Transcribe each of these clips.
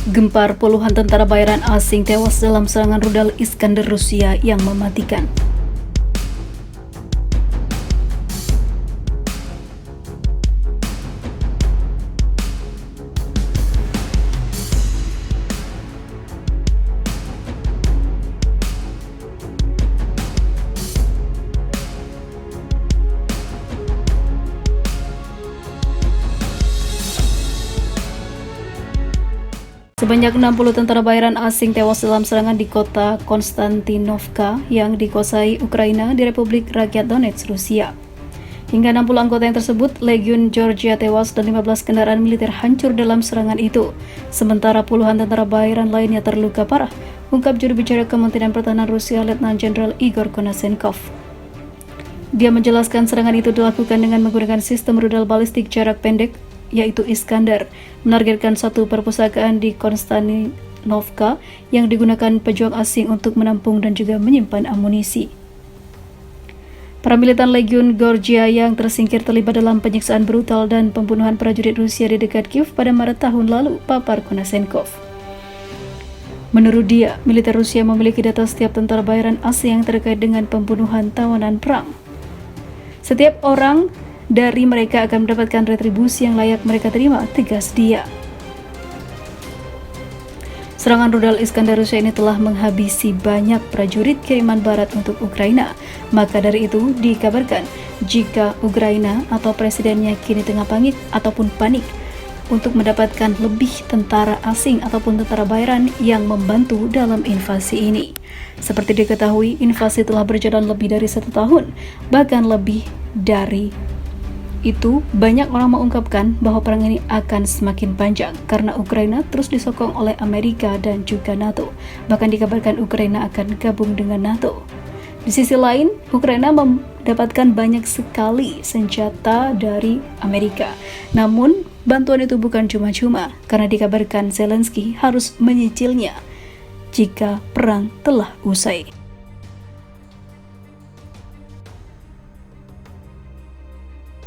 Gempar, puluhan tentara bayaran asing tewas dalam serangan rudal Iskander Rusia yang mematikan. Sebanyak 60 tentara bayaran asing tewas dalam serangan di kota Konstantinovka yang dikuasai Ukraina di Republik Rakyat Donetsk, Rusia. Hingga 60 anggota yang tersebut, Legiun Georgia tewas dan 15 kendaraan militer hancur dalam serangan itu. Sementara puluhan tentara bayaran lainnya terluka parah, ungkap juru bicara Kementerian Pertahanan Rusia, Letnan Jenderal Igor Konashenkov. Dia menjelaskan serangan itu dilakukan dengan menggunakan sistem rudal balistik jarak pendek, yaitu Iskander, menargetkan satu perpustakaan di Konstantinovka yang digunakan pejuang asing untuk menampung dan juga menyimpan amunisi. Para militan Legiun Georgia yang tersingkir terlibat dalam penyiksaan brutal dan pembunuhan prajurit Rusia di dekat Kiev pada Maret tahun lalu, papar Konashenkov. Menurut dia, militer Rusia memiliki data setiap tentara bayaran asing yang terkait dengan pembunuhan tawanan perang. Setiap orang dari mereka akan mendapatkan retribusi yang layak mereka terima, tegas dia. Serangan rudal Iskander Rusia ini telah menghabisi banyak prajurit kiriman barat untuk Ukraina. Maka dari itu dikabarkan jika Ukraina atau presidennya kini tengah panik untuk mendapatkan lebih tentara asing ataupun tentara bayaran yang membantu dalam invasi ini. Seperti diketahui, invasi telah berjalan lebih dari 1 tahun, bahkan lebih dari itu, banyak orang mengungkapkan bahwa perang ini akan semakin panjang karena Ukraina terus disokong oleh Amerika dan juga NATO. Bahkan dikabarkan Ukraina akan gabung dengan NATO. Di sisi lain, Ukraina mendapatkan banyak sekali senjata dari Amerika. Namun, bantuan itu bukan cuma-cuma karena dikabarkan Zelensky harus menyicilnya jika perang telah usai.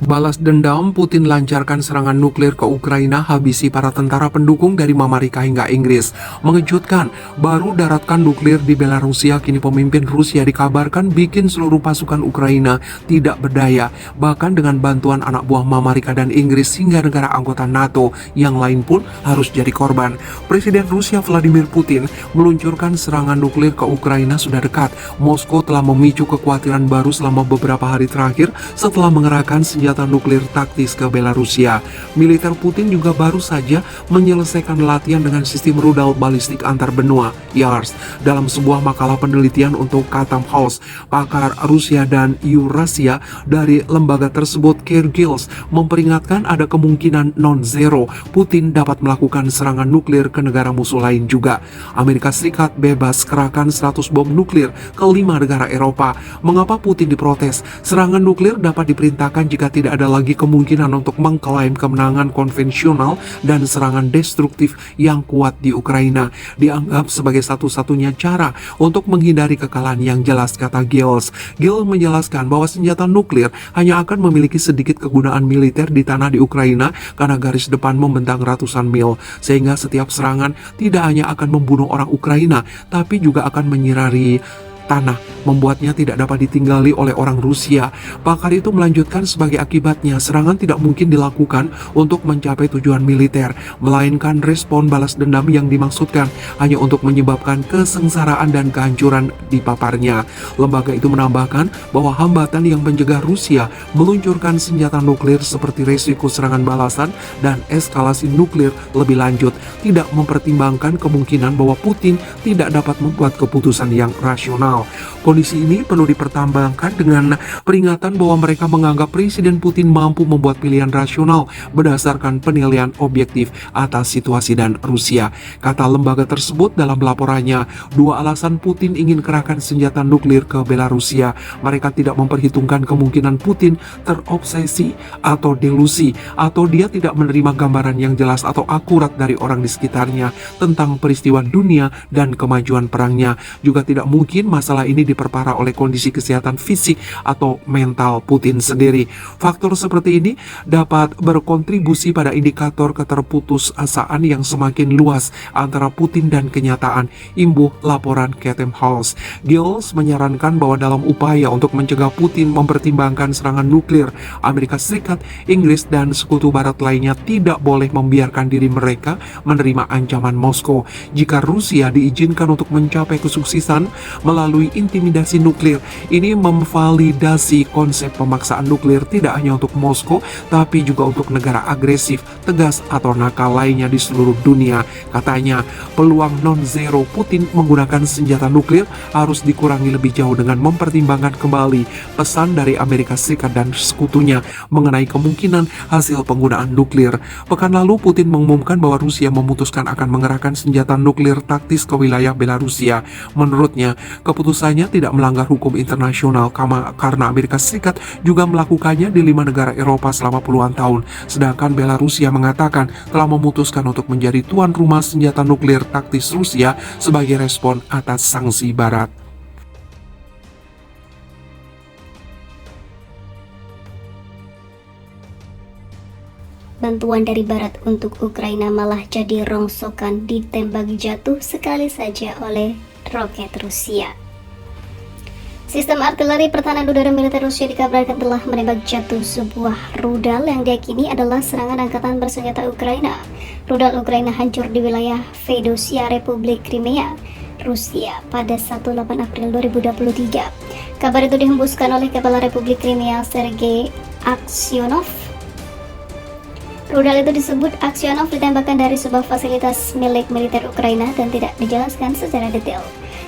Balas dendam, Putin lancarkan serangan nuklir ke Ukraina, habisi para tentara pendukung dari Amerika hingga Inggris. Mengejutkan, baru daratkan nuklir di Belarusia, kini pemimpin Rusia dikabarkan bikin seluruh pasukan Ukraina tidak berdaya, bahkan dengan bantuan anak buah Amerika dan Inggris hingga negara anggota NATO yang lain pun harus jadi korban. Presiden Rusia Vladimir Putin meluncurkan serangan nuklir ke Ukraina sudah dekat. Moskow telah memicu kekhawatiran baru selama beberapa hari terakhir setelah mengerahkan senjata nuklir taktis ke Belarusia. Militer Putin juga baru saja menyelesaikan latihan dengan sistem rudal balistik antar benua YARS. Dalam sebuah makalah penelitian untuk Chatham House, pakar Rusia dan Eurasia dari lembaga tersebut, Keir Giles, memperingatkan ada kemungkinan non-zero Putin dapat melakukan serangan nuklir ke negara musuh lain juga. Amerika Serikat bebas kerahkan 100 bom nuklir ke 5 negara Eropa. Mengapa Putin diprotes? Serangan nuklir dapat diperintahkan jika tidak ada lagi kemungkinan untuk mengklaim kemenangan konvensional dan serangan destruktif yang kuat di Ukraina. Dianggap sebagai satu-satunya cara untuk menghindari kekalahan yang jelas, kata Giles. Giles menjelaskan bahwa senjata nuklir hanya akan memiliki sedikit kegunaan militer di tanah di Ukraina karena garis depan membentang ratusan mil, sehingga setiap serangan tidak hanya akan membunuh orang Ukraina, tapi juga akan menyirari tanah, membuatnya tidak dapat ditinggali oleh orang Rusia. Pakar itu melanjutkan sebagai akibatnya serangan tidak mungkin dilakukan untuk mencapai tujuan militer, melainkan respon balas dendam yang dimaksudkan hanya untuk menyebabkan kesengsaraan dan kehancuran di paparnya. Lembaga itu menambahkan bahwa hambatan yang mencegah Rusia meluncurkan senjata nuklir seperti resiko serangan balasan dan eskalasi nuklir lebih lanjut tidak mempertimbangkan kemungkinan bahwa Putin tidak dapat membuat keputusan yang rasional. Kondisi ini perlu dipertimbangkan dengan peringatan bahwa mereka menganggap Presiden Putin mampu membuat pilihan rasional berdasarkan penilaian objektif atas situasi dan Rusia. Kata lembaga tersebut dalam laporannya, dua alasan Putin ingin kerahkan senjata nuklir ke Belarusia. Mereka tidak memperhitungkan kemungkinan Putin terobsesi atau delusi, atau dia tidak menerima gambaran yang jelas atau akurat dari orang di sekitarnya tentang peristiwa dunia dan kemajuan perangnya. Juga tidak mungkin masalah ini diperparah oleh kondisi kesehatan fisik atau mental Putin sendiri. Faktor seperti ini dapat berkontribusi pada indikator keterputusasaan yang semakin luas antara Putin dan kenyataan, imbuh laporan Chatham House. Giles menyarankan bahwa dalam upaya untuk mencegah Putin mempertimbangkan serangan nuklir, Amerika Serikat, Inggris, dan sekutu barat lainnya tidak boleh membiarkan diri mereka menerima ancaman Moskow. Jika Rusia diizinkan untuk mencapai kesuksesan melalui intimidasi nuklir, ini memvalidasi konsep pemaksaan nuklir tidak hanya untuk Moskow, tapi juga untuk negara agresif, tegas, atau nakal lainnya di seluruh dunia. Katanya, peluang non-zero Putin menggunakan senjata nuklir harus dikurangi lebih jauh dengan mempertimbangkan kembali pesan dari Amerika Serikat dan sekutunya mengenai kemungkinan hasil penggunaan nuklir. Pekan lalu, Putin mengumumkan bahwa Rusia memutuskan akan mengerahkan senjata nuklir taktis ke wilayah Belarusia. Menurutnya, keputusannya tidak melanggar hukum internasional karena Amerika Serikat juga melakukannya di 5 negara Eropa selama puluhan tahun. Sedangkan Belarusia mengatakan telah memutuskan untuk menjadi tuan rumah senjata nuklir taktis Rusia sebagai respon atas sanksi Barat. Bantuan dari Barat untuk Ukraina malah jadi rongsokan ditembak jatuh sekali saja oleh roket Rusia. Sistem artileri pertahanan udara militer Rusia dikabarkan telah menembak jatuh sebuah rudal yang diyakini adalah serangan angkatan bersenjata Ukraina. Rudal Ukraina hancur di wilayah Fedosia, Republik Crimea, Rusia pada 18 April 2023. Kabar itu dihembuskan oleh Kepala Republik Crimea, Sergei Aksyonov. Rudal itu disebut Aksyonov ditembakkan dari sebuah fasilitas milik militer Ukraina dan tidak dijelaskan secara detail.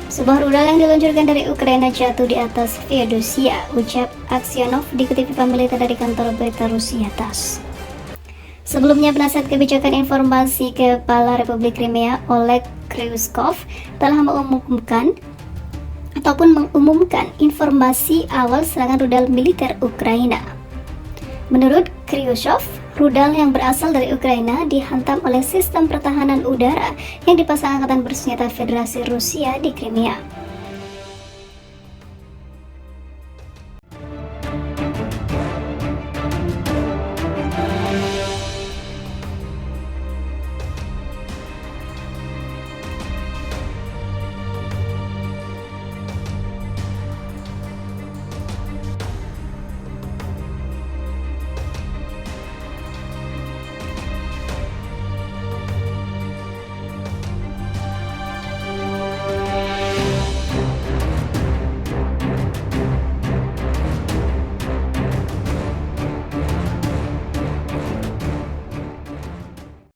Sebuah rudal yang diluncurkan dari Ukraina jatuh di atas Feodosia, ucap Aksyonov dikutip pipa militer dari kantor berita Rusia TASS. Sebelumnya, penasihat kebijakan informasi Kepala Republik Crimea, Oleg Kryuskov, telah mengumumkan informasi awal serangan rudal militer Ukraina. Menurut Kryuskov, rudal yang berasal dari Ukraina dihantam oleh sistem pertahanan udara yang dipasang Angkatan Bersenjata Federasi Rusia di Crimea.